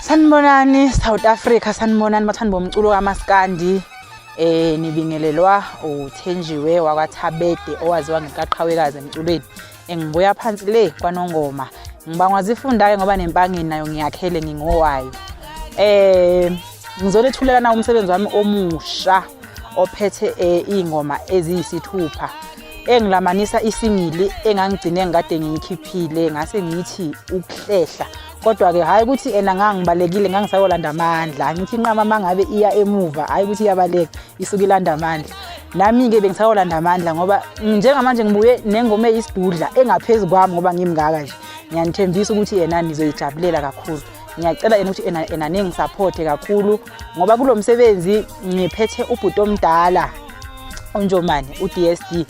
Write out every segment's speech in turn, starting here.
Sanibonani South Africa, sanibonani bathandi bomculo kaMaskandi. Nibingelelwa uThenjiwe wakwaThabede owaziwa ngeqaqhawekazi emculweni. Ngibuya phansi le kwaNongoma. Ngibangwa zifunda ke ngoba nempangeni nayo ngiyakhele ngingowayo. Ngizolethuleka na umsebenzi wami omusha ophethe ingoma eziyisithupha. Engilamanisa isingili engangigcine ngikade ngiyikhiphile ngase ngithi ukuhlehla. Kodwa ke hayi ukuthi ngangibalekile ngangisayolanda amandla. Ngithi inqama mangabe iya emuva hayi ukuthi iyabaleka isuka ilanda amandla. Nami ke bengisayolanda amandla ngoba njengamanje ngibuye nengoma eyisidudla engaphezulu kwami ngoba ngimngaka nje. Ngiyanithembisa ukuthi nizoyijabulela kakhulu. Ngiyacela ukuthi ningisupport kakhulu ngoba kulo msebenzi ngiphethe ubhuti omdala uNjomane uDSD.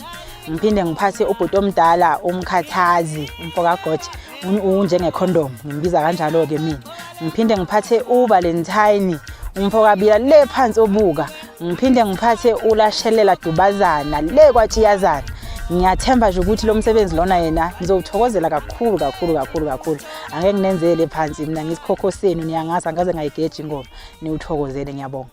Ngiphinde ngiphathe ubhuti omdala umkhathazi umfoka Goje unjenge condom ngimbiza kanjalo ke mina. Ngiphinde ngiphathe uValentine umfoka Bila le phansi obuka. Ngiphinde ngiphathe uLashelela Dubazana le kwaTshiyazana. Ngiyathemba nje ukuthi lo msebenzi lona yena ngizowuthokozela kakhulu. Angeke nginenzele phansi mina ngisikhokho senu niyangazi angaze ngayigeja ingoma niwuthokozele ngiyabonga.